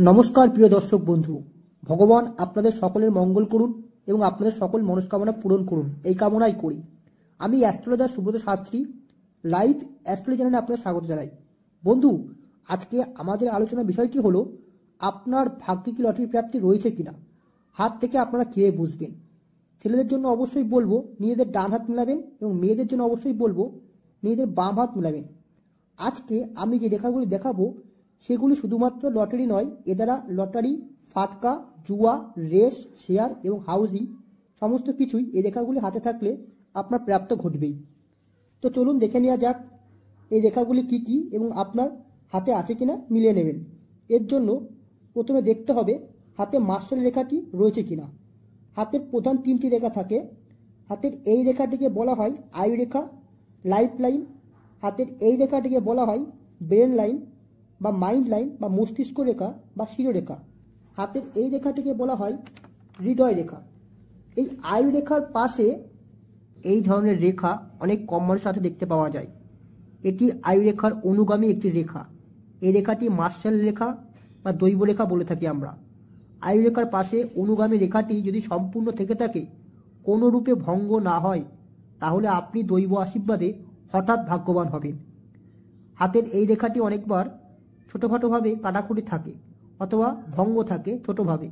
নমস্কার প্রিয় দর্শক বন্ধু, ভগবান আপনাদের সকলের মঙ্গল করুন এবং আপনাদের সকল মনস্কামনা পূরণ করুন, এই কামনাই করি। আমি astrologer Subrata Shastri, live astrology চ্যানেলে আপনাদের স্বাগত জানাই। বন্ধু, আজকে আমাদের আলোচনার বিষয়টি হলো আপনার ভাগ্যে কি লটারি প্রাপ্তি রয়েছে কিনা, হাত থেকে আপনারা খেয়ে বুঝবেন। ছেলেদের জন্য অবশ্যই বলবো নিজেদের ডান হাত মেলাবেন এবং মেয়েদের জন্য অবশ্যই বলবো নিজেদের বাম হাত মেলাবেন। আজকে আমি যে রেখাগুলি দেখাবো সেগুলি শুধুমাত্র লটারি নয়, এ দ্বারা লটারি, ফাটকা, জুয়া, রেস, শেয়ার এবং হাউজিং সমস্ত কিছুই এই রেখাগুলি হাতে থাকলে আপনার প্রাপ্ত ঘটবেই। তো চলুন দেখে নেওয়া যাক এই রেখাগুলি কি কি এবং আপনার হাতে আছে কিনা মিলিয়ে নেবেন। এর জন্য প্রথমে দেখতে হবে হাতে মার্শাল রেখাটি রয়েছে কিনা। হাতের প্রধান তিনটি রেখা থাকে। হাতের এই রেখাটিকে বলা হয় আয়ু রেখা, লাইফ লাইন। হাতের এই রেখাটিকে বলা হয় ব্রেন লাইন বা মাইন্ড লাইন বা মস্তিষ্ক রেখা বা শিরোরেখা। হাতের এই রেখাটিকে বলা হয় হৃদয় রেখা। এই আয়ু রেখার পাশে এই ধরনের রেখা অনেক কম মানুষের সাথে দেখতে পাওয়া যায়। এটি আয়ু রেখার অনুগামী একটি রেখা। এই রেখাটি মার্শাল রেখা বা দৈব রেখা বলে থাকি আমরা। আয়ু রেখার পাশে অনুগামী রেখাটি যদি সম্পূর্ণ থেকে থাকে, কোনো রূপে ভঙ্গ না হয়, তাহলে আপনি দৈব আশীর্বাদে হঠাৎ ভাগ্যবান হবেন। হাতের এই রেখাটি অনেকবার ছোটোখাটোভাবে কাটাকুটি থাকে অথবা ভঙ্গ থাকে ছোটোভাবে,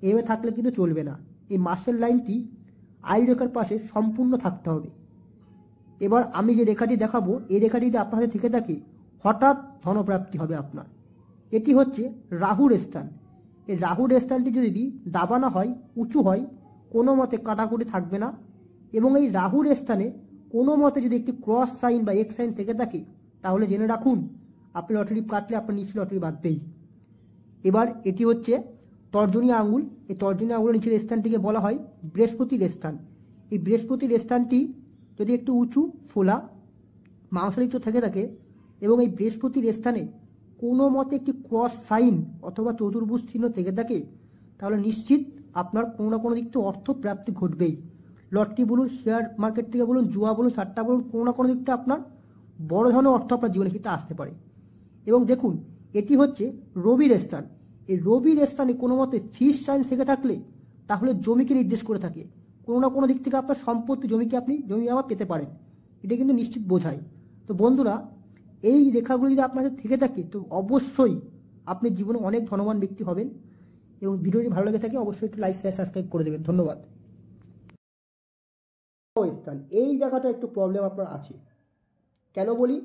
এভাবে থাকলে কিন্তু চলবে না। এই মার্শাল লাইনটি আয়ু রেখার পাশে সম্পূর্ণ থাকতে হবে। এবার আমি যে রেখাটি দেখাবো, এই রেখাটি যদি আপনার হাতে থেকে থাকে, হঠাৎ ধনপ্রাপ্তি হবে আপনার। এটি হচ্ছে রাহুর স্থান। এই রাহুর স্থানটি যদি দাবানো হয়, উঁচু হয়, কোনো মতে কাটাকুটি থাকবে না। এবং এই রাহুর স্থানে কোনো মতে যদি একটি ক্রস সাইন বা এক্স সাইন থেকে থাকে, তাহলে জেনে রাখুন আপনি লটারি কাটলে আপনার নিশ্চয়ই লটারি বাঁধবেই। এবার এটি হচ্ছে তর্জনী আঙুল। এই তর্জনী আঙুলের নিচের স্থানটিকে বলা হয় বৃহস্পতির স্থান। এই বৃহস্পতির স্থানটি যদি একটু উঁচু, ফোলা, মাংসলিপ্ত থেকে থাকে এবং এই বৃহস্পতির স্থানে কোনো মতে একটি ক্রস সাইন অথবা চতুর্ভুজ চিহ্ন থেকে থাকে, তাহলে নিশ্চিত আপনার কোনো না কোনো দিক থেকে অর্থ প্রাপ্তি ঘটবেই। লটারি বলুন, শেয়ার মার্কেট থেকে বলুন, জুয়া বলুন, সাট্টা বলুন, কোনো না কোনো দিক থেকে আপনার বড় ধরনের অর্থ আপনার জীবনে ক্ষেত্রে আসতে পারে। এবং দেখুন, এটি হচ্ছে রবির স্থান। এই রবির স্থানে কোনো মতে ফিস সাইন থেকে থাকলে তাহলে জমিকে নির্দেশ করে থাকে। কোনো না কোনো দিক থেকে আপনার সম্পত্তি, জমি আবার পেতে পারেন, এটা কিন্তু নিশ্চিত বোঝায়। তো বন্ধুরা, এই রেখাগুলি যদি আপনাদের থেকে থাকে, তো অবশ্যই আপনি জীবনে অনেক ধনবান ব্যক্তি হবেন। এবং ভিডিওটি ভালো লেগে থাকে অবশ্যই একটু লাইক, শেয়ার, সাবস্ক্রাইব করে দেবেন। ধন্যবাদ। স্থান, এই জায়গাটা একটু প্রবলেম আপনার আছে। কেন বলি?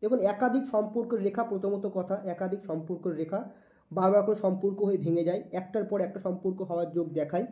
দেখুন, একাধিক সম্পর্কের রেখা, প্রথমত কথা, একাধিক সম্পর্কের রেখা বারবার করে সম্পর্ক হয়ে ভেঙে যায়, একটার পর একটা সম্পর্ক হওয়ার যোগ দেখায়।